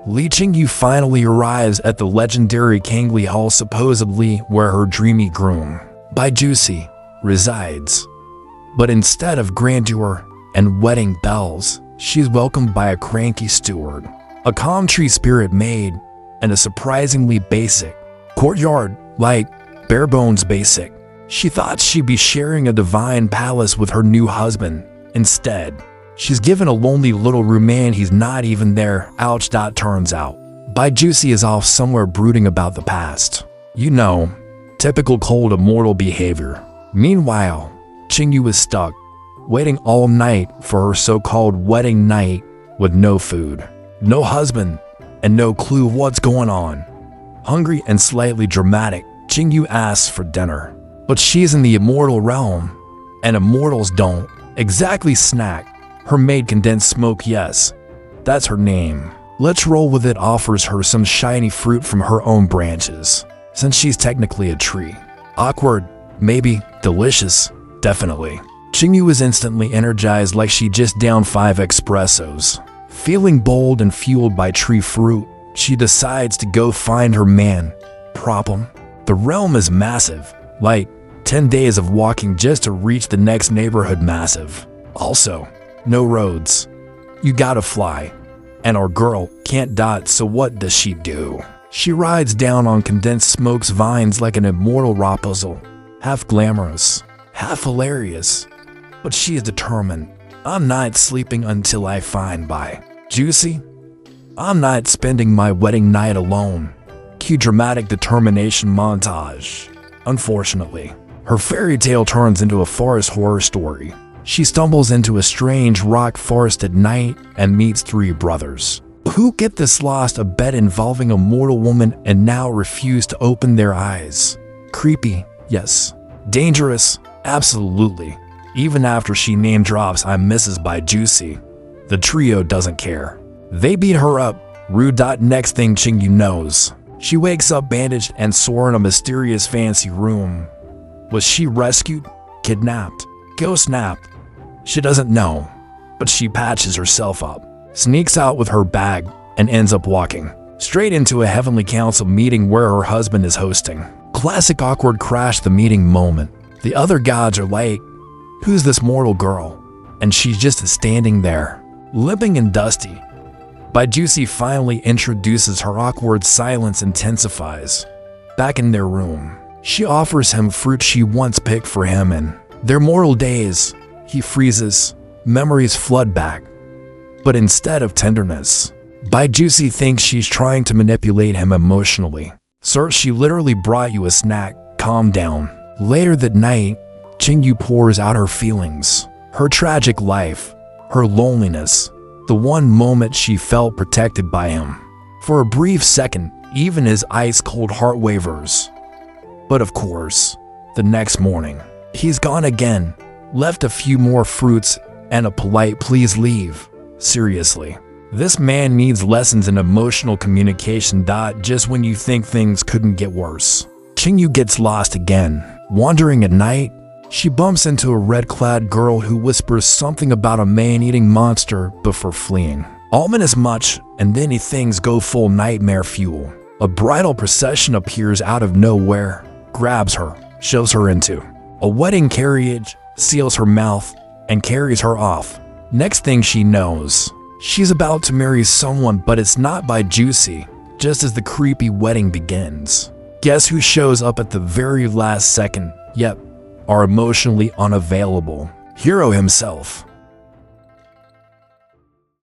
Li Qingyue finally arrives at the legendary Kangli Hall, supposedly where her dreamy groom, Baijusi, resides. But instead of grandeur and wedding bells, she's welcomed by a cranky steward, a calm tree spirit maid, and a surprisingly basic courtyard, like bare bones basic. She thought she'd be sharing a divine palace with her new husband. Instead, she's given a lonely little room and he's not even there. Ouch. Turns out, Baijusi is off somewhere brooding about the past. You know, typical cold immortal behavior. Meanwhile, Qingyue is stuck, waiting all night for her so-called wedding night with no food, no husband, and no clue what's going on. Hungry and slightly dramatic, Qingyue asks for dinner. But she's in the immortal realm, and immortals don't exactly snack. Her maid Condensed Smoke, yes, that's her name. Let's roll with it, offers her some shiny fruit from her own branches, since she's technically a tree. Awkward, maybe, delicious, definitely. Qingyue is instantly energized like she just downed 5 espressos. Feeling bold and fueled by tree fruit, she decides to go find her man. Problem? The realm is massive, like 10 days of walking just to reach the next neighborhood massive. Also, no roads. You gotta fly. And our girl can't dot, so what does she do? She rides down on Condensed Smoke's vines like an immortal Rapunzel, half glamorous, half hilarious. But she is determined. I'm not sleeping until I find Baijusi. I'm not spending my wedding night alone. Cue dramatic determination montage. Unfortunately, her fairy tale turns into a forest horror story. She stumbles into a strange rock forest at night and meets 3 brothers, who get this lost a bet involving a mortal woman and now refuse to open their eyes. Creepy, yes. Dangerous, absolutely. Even after she name drops I'm Mrs. Baijusi, the trio doesn't care. They beat her up, rude. Next thing Qingyue knows, she wakes up bandaged and sore in a mysterious fancy room. Was she rescued? Kidnapped? Ghost-napped? She doesn't know, but she patches herself up, sneaks out with her bag, and ends up walking straight into a heavenly council meeting where her husband is hosting. Classic awkward crash the meeting moment. The other gods are like, who's this mortal girl? And she's just standing there, limping and dusty. Baijusi finally introduces her. Awkward silence intensifies. Back in their room, she offers him fruit she once picked for him. In their mortal days, he freezes. Memories flood back. But instead of tenderness, Baijusi thinks she's trying to manipulate him emotionally. Sir, she literally brought you a snack. Calm down. Later that night, Qingyue pours out her feelings, her tragic life, her loneliness, the one moment she felt protected by him. For a brief second, even his ice-cold heart wavers. But of course, the next morning, he's gone again, left a few more fruits and a polite please leave. Seriously, this man needs lessons in emotional communication. Just when you think things couldn't get worse, Qingyue gets lost again. Wandering at night, she bumps into a red-clad girl who whispers something about a man-eating monster before fleeing. Ominous much, and then things go full nightmare fuel. A bridal procession appears out of nowhere, grabs her, shoves her into a wedding carriage, seals her mouth, and carries her off. Next thing she knows, she's about to marry someone, but it's not Baijusi. Just as the creepy wedding begins, guess who shows up at the very last second? Yep, our emotionally unavailable hero himself.